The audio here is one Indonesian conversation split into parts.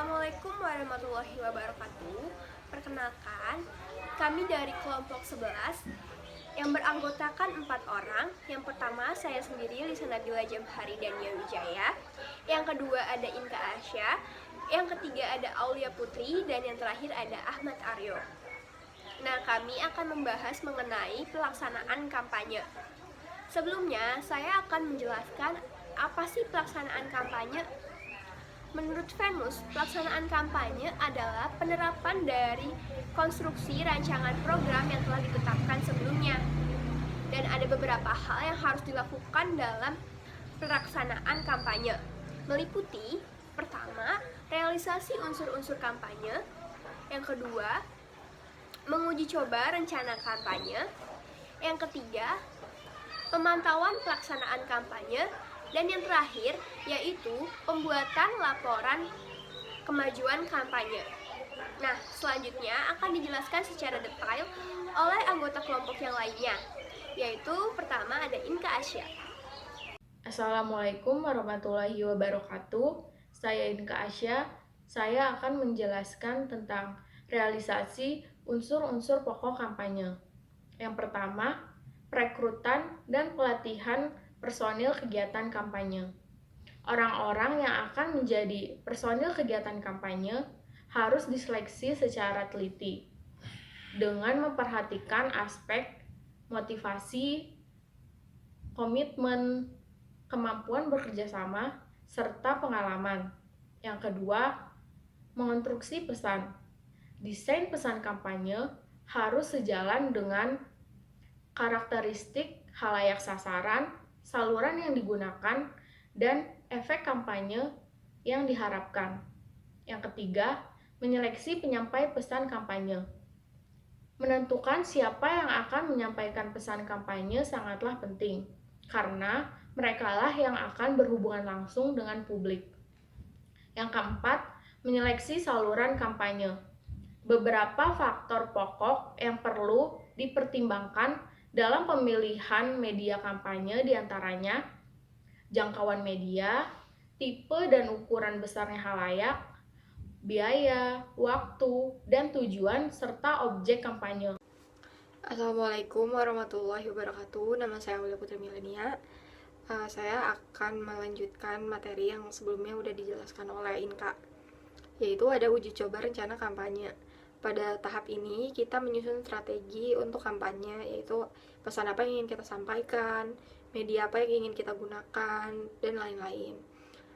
Assalamualaikum warahmatullahi wabarakatuh. Perkenalkan, kami dari kelompok 11 yang beranggotakan 4 orang. Yang pertama saya sendiri, Lisa Nabila Jamhari Dania Wijaya. Yang kedua ada Inka Asya. Yang ketiga ada Aulia Putri. Dan yang terakhir ada Ahmad Aryo. Nah, kami akan membahas mengenai pelaksanaan kampanye. Sebelumnya, saya akan menjelaskan apa sih pelaksanaan kampanye. Menurut Venus, pelaksanaan kampanye adalah penerapan dari konstruksi rancangan program yang telah ditetapkan sebelumnya. Dan ada beberapa hal yang harus dilakukan dalam pelaksanaan kampanye. Meliputi, pertama, realisasi unsur-unsur kampanye. Yang kedua, menguji coba rencana kampanye. Yang ketiga, pemantauan pelaksanaan kampanye. Dan yang terakhir, yaitu pembuatan laporan kemajuan kampanye. Nah, selanjutnya akan dijelaskan secara detail oleh anggota kelompok yang lainnya, yaitu pertama ada Inka Asya. Assalamualaikum warahmatullahi wabarakatuh. Saya Inka Asya. Saya akan menjelaskan tentang realisasi unsur-unsur pokok kampanye. Yang pertama, perekrutan dan pelatihan personil kegiatan kampanye. Orang-orang yang akan menjadi personil kegiatan kampanye harus diseleksi secara teliti dengan memperhatikan aspek motivasi, komitmen, kemampuan bekerja sama, serta pengalaman. Yang kedua, mengonstruksi pesan. Desain pesan kampanye harus sejalan dengan karakteristik khalayak sasaran, saluran yang digunakan, dan efek kampanye yang diharapkan. Yang ketiga, menyeleksi penyampai pesan kampanye. Menentukan siapa yang akan menyampaikan pesan kampanye sangatlah penting, karena merekalah yang akan berhubungan langsung dengan publik. Yang keempat, menyeleksi saluran kampanye. Beberapa faktor pokok yang perlu dipertimbangkan dalam pemilihan media kampanye diantaranya jangkauan media, tipe dan ukuran besarnya khalayak, biaya, waktu, dan tujuan, serta objek kampanye. Assalamualaikum warahmatullahi wabarakatuh. Nama saya Aulia Putri Milenia. Saya akan melanjutkan materi yang sebelumnya sudah dijelaskan oleh Inka, yaitu ada uji coba rencana kampanye. Pada tahap ini kita menyusun strategi untuk kampanye, yaitu pesan apa yang ingin kita sampaikan, media apa yang ingin kita gunakan, dan lain-lain.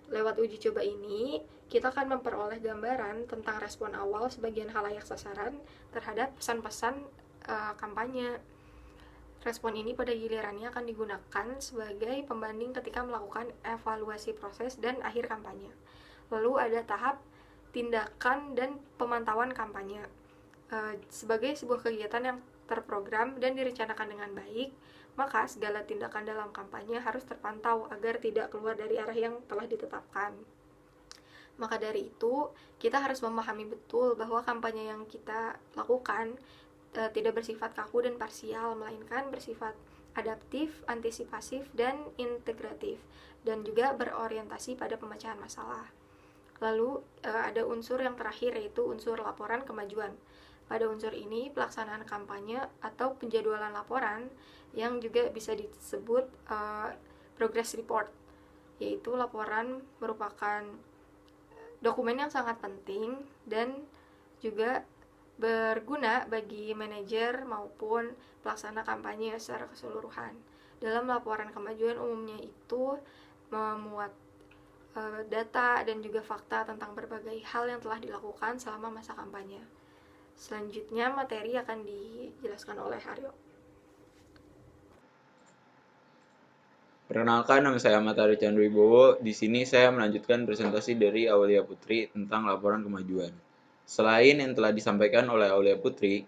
Lewat uji coba ini, kita akan memperoleh gambaran tentang respon awal sebagian khalayak sasaran terhadap pesan-pesan kampanye. Respon ini pada gilirannya akan digunakan sebagai pembanding ketika melakukan evaluasi proses dan akhir kampanye. Lalu ada tahap tindakan dan pemantauan kampanye. Sebagai sebuah kegiatan yang terprogram dan direncanakan dengan baik, maka segala tindakan dalam kampanye harus terpantau agar tidak keluar dari arah yang telah ditetapkan. Maka dari itu, kita harus memahami betul bahwa kampanye yang kita lakukan tidak bersifat kaku dan parsial, melainkan bersifat adaptif, antisipasif, dan integratif, dan juga berorientasi pada pemecahan masalah. Lalu ada unsur yang terakhir, yaitu unsur laporan kemajuan. Pada unsur ini, pelaksanaan kampanye atau penjadwalan laporan yang juga bisa disebut progress report, yaitu laporan merupakan dokumen yang sangat penting dan juga berguna bagi manajer maupun pelaksana kampanye secara keseluruhan. Dalam laporan kemajuan umumnya itu memuat data dan juga fakta tentang berbagai hal yang telah dilakukan selama masa kampanye. Selanjutnya materi akan dijelaskan oleh Aryo. Perkenalkan, nama saya Ahmad Aryo Chandribowo. Di sini saya melanjutkan presentasi dari Aulia Putri tentang laporan kemajuan. Selain yang telah disampaikan oleh Aulia Putri,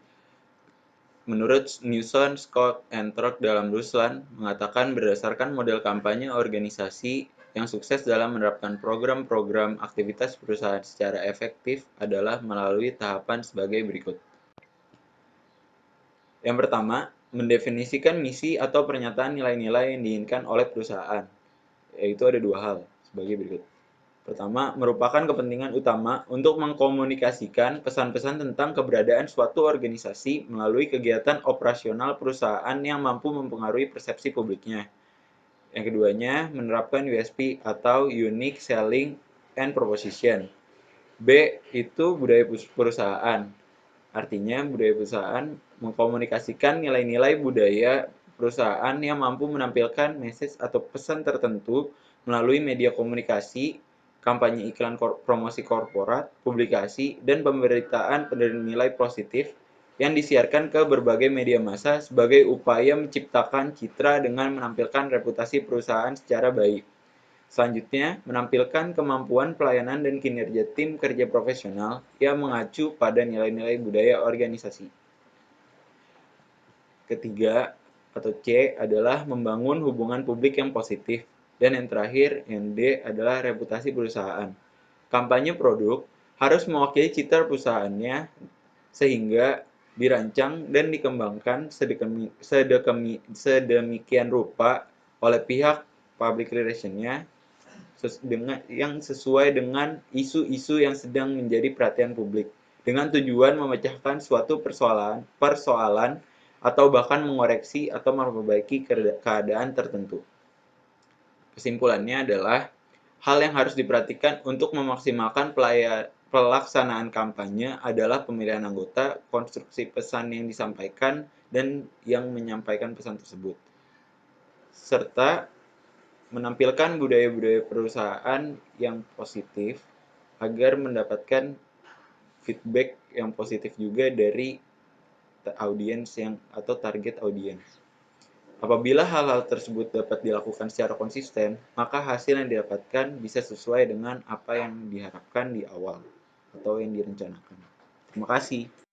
menurut Newson, Scott, and Turk dalam Ruslan, mengatakan berdasarkan model kampanye organisasi yang sukses dalam menerapkan program-program aktivitas perusahaan secara efektif adalah melalui tahapan sebagai berikut. Yang pertama, mendefinisikan misi atau pernyataan nilai-nilai yang diinginkan oleh perusahaan, yaitu ada dua hal sebagai berikut. Pertama, merupakan kepentingan utama untuk mengkomunikasikan pesan-pesan tentang keberadaan suatu organisasi melalui kegiatan operasional perusahaan yang mampu mempengaruhi persepsi publiknya. Yang keduanya, menerapkan USP atau Unique Selling and Proposition. B, itu budaya perusahaan. Artinya, budaya perusahaan mengkomunikasikan nilai-nilai budaya perusahaan yang mampu menampilkan message atau pesan tertentu melalui media komunikasi, kampanye iklan promosi korporat, publikasi, dan pemberitaan bernilai positif yang disiarkan ke berbagai media massa sebagai upaya menciptakan citra dengan menampilkan reputasi perusahaan secara baik. Selanjutnya, menampilkan kemampuan pelayanan dan kinerja tim kerja profesional yang mengacu pada nilai-nilai budaya organisasi. Ketiga, atau C, adalah membangun hubungan publik yang positif. Dan yang terakhir, yang D, adalah reputasi perusahaan. Kampanye produk harus mewakili citra perusahaannya sehingga dirancang dan dikembangkan sedemikian rupa oleh pihak public relation-nya yang sesuai dengan isu-isu yang sedang menjadi perhatian publik dengan tujuan memecahkan suatu persoalan atau bahkan mengoreksi atau memperbaiki keadaan tertentu. Kesimpulannya adalah hal yang harus diperhatikan untuk memaksimalkan pelaksanaan kampanye adalah pemilihan anggota, konstruksi pesan yang disampaikan, dan yang menyampaikan pesan tersebut, serta menampilkan budaya-budaya perusahaan yang positif agar mendapatkan feedback yang positif juga dari audiens atau target audiens. Apabila hal-hal tersebut dapat dilakukan secara konsisten, maka hasil yang didapatkan bisa sesuai dengan apa yang diharapkan di awal atau yang direncanakan. Terima kasih.